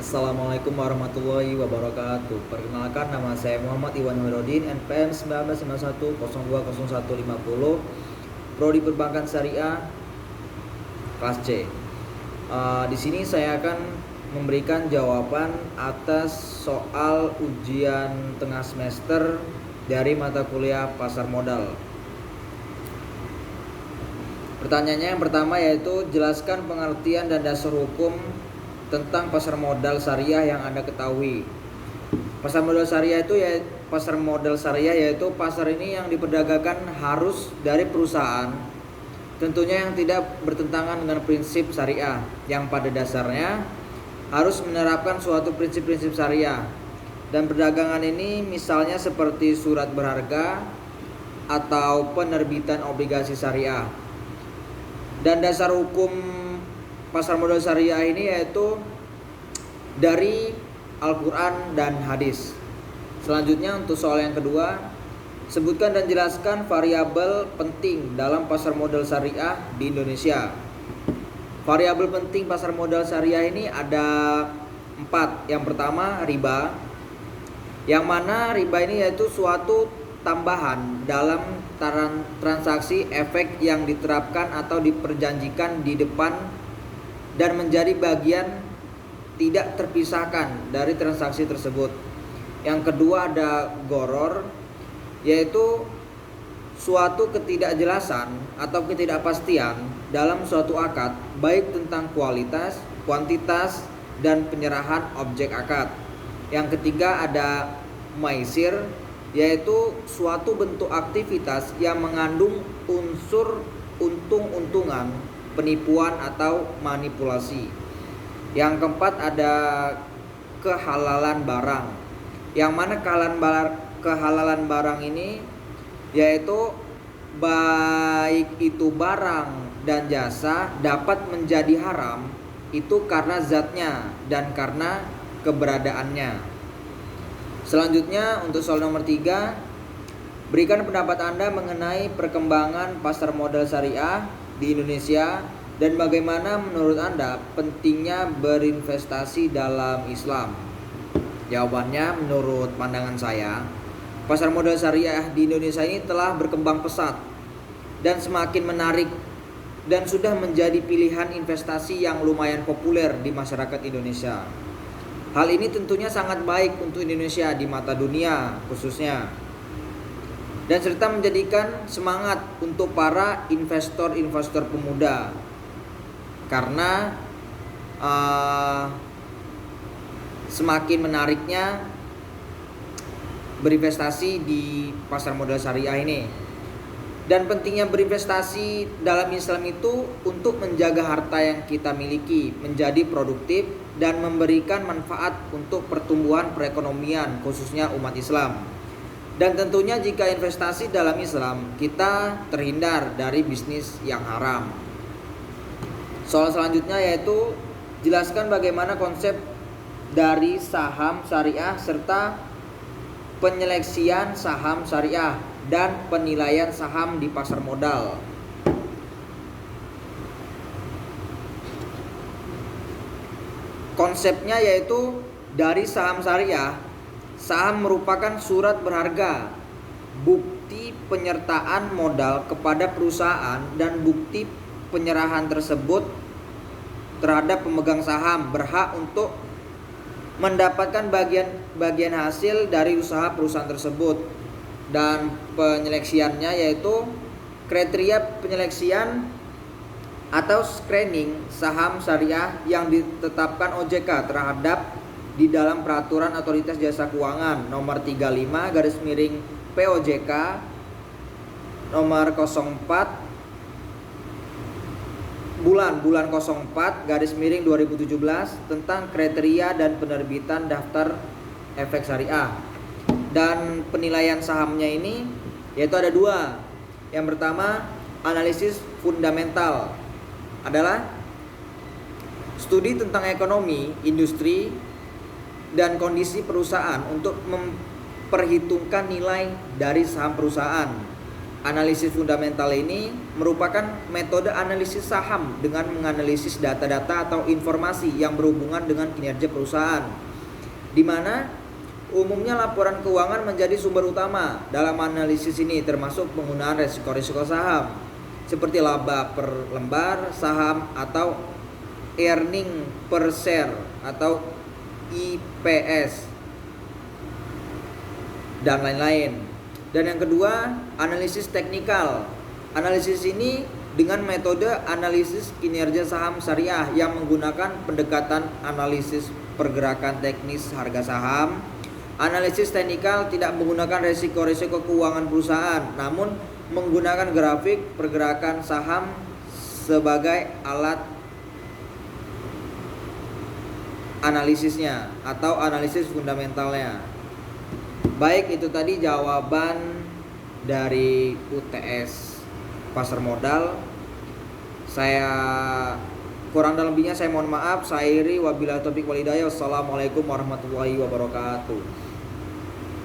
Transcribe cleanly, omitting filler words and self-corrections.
Assalamualaikum warahmatullahi wabarakatuh. Perkenalkan, nama saya Muhammad Iwan Hoirudin, NPM 1951 Prodi Perbankan Syariah kelas C. Di sini saya akan memberikan jawaban atas soal ujian tengah semester dari mata kuliah pasar modal. Pertanyaannya yang pertama yaitu jelaskan pengertian dan dasar hukum tentang pasar modal syariah yang Anda ketahui. Pasar modal syariah yaitu pasar ini yang diperdagangkan harus dari perusahaan, tentunya yang tidak bertentangan dengan prinsip syariah, yang pada dasarnya harus menerapkan suatu prinsip-prinsip syariah. Dan perdagangan ini misalnya seperti surat berharga atau penerbitan obligasi syariah. Dan dasar hukum pasar modal syariah ini yaitu dari Al-Quran dan hadis. Selanjutnya untuk soal yang kedua, sebutkan dan jelaskan variabel penting dalam pasar modal syariah di Indonesia. Variabel penting pasar modal syariah ini ada 4. Yang pertama riba, yang mana riba ini yaitu suatu tambahan dalam transaksi efek yang diterapkan atau diperjanjikan di depan dan menjadi bagian tidak terpisahkan dari transaksi tersebut. Yang kedua ada goror, yaitu suatu ketidakjelasan atau ketidakpastian dalam suatu akad, baik tentang kualitas, kuantitas, dan penyerahan objek akad. Yang ketiga ada maisir, yaitu suatu bentuk aktivitas yang mengandung unsur untung-untungan, penipuan atau manipulasi. Yang keempat ada kehalalan barang, yang mana kehalalan barang ini yaitu baik itu barang dan jasa dapat menjadi haram itu karena zatnya dan karena keberadaannya. Selanjutnya untuk soal nomor 3, berikan pendapat Anda mengenai perkembangan pasar modal syariah di Indonesia dan bagaimana menurut Anda pentingnya berinvestasi dalam Islam. Jawabannya, menurut pandangan saya, pasar modal syariah di Indonesia ini telah berkembang pesat dan semakin menarik dan sudah menjadi pilihan investasi yang lumayan populer di masyarakat Indonesia. Hal ini tentunya sangat baik untuk Indonesia di mata dunia khususnya, dan serta menjadikan semangat untuk para investor-investor pemuda karena semakin menariknya berinvestasi di pasar modal syariah ini. Dan pentingnya berinvestasi dalam Islam itu untuk menjaga harta yang kita miliki menjadi produktif dan memberikan manfaat untuk pertumbuhan perekonomian khususnya umat Islam. Dan tentunya jika investasi dalam Islam, kita terhindar dari bisnis yang haram. Soal selanjutnya yaitu jelaskan bagaimana konsep dari saham syariah serta penyeleksian saham syariah dan penilaian saham di pasar modal. Konsepnya yaitu dari saham syariah, saham merupakan surat berharga, bukti penyertaan modal kepada perusahaan dan bukti penyerahan tersebut terhadap pemegang saham berhak untuk mendapatkan bagian hasil dari usaha perusahaan tersebut. Dan penyeleksiannya yaitu kriteria penyeleksian atau screening saham syariah yang ditetapkan OJK terhadap di dalam peraturan Otoritas Jasa Keuangan nomor 35 garis miring POJK nomor 04 bulan 04 garis miring 2017 tentang kriteria dan penerbitan daftar efek syariah. Dan penilaian sahamnya ini yaitu ada 2. Yang pertama, analisis fundamental adalah studi tentang ekonomi, industri, dan kondisi perusahaan untuk memperhitungkan nilai dari saham perusahaan. Analisis fundamental ini merupakan metode analisis saham dengan menganalisis data-data atau informasi yang berhubungan dengan kinerja perusahaan, di mana umumnya laporan keuangan menjadi sumber utama dalam analisis ini, termasuk penggunaan resiko-resiko saham seperti laba per lembar saham atau earning per share atau EPS dan lain-lain. Dan yang kedua, analisis teknikal. Analisis ini dengan metode analisis kinerja saham syariah yang menggunakan pendekatan analisis pergerakan teknis harga saham. Analisis teknikal tidak menggunakan resiko-resiko keuangan perusahaan, namun menggunakan grafik pergerakan saham sebagai alat analisisnya atau analisis fundamentalnya. Baik, itu tadi jawaban dari UTS pasar modal. Saya kurang dan lebihnya saya mohon maaf. Saya Iri, wabillahi taufiq wal hidayah. Wassalamualaikum warahmatullahi wabarakatuh.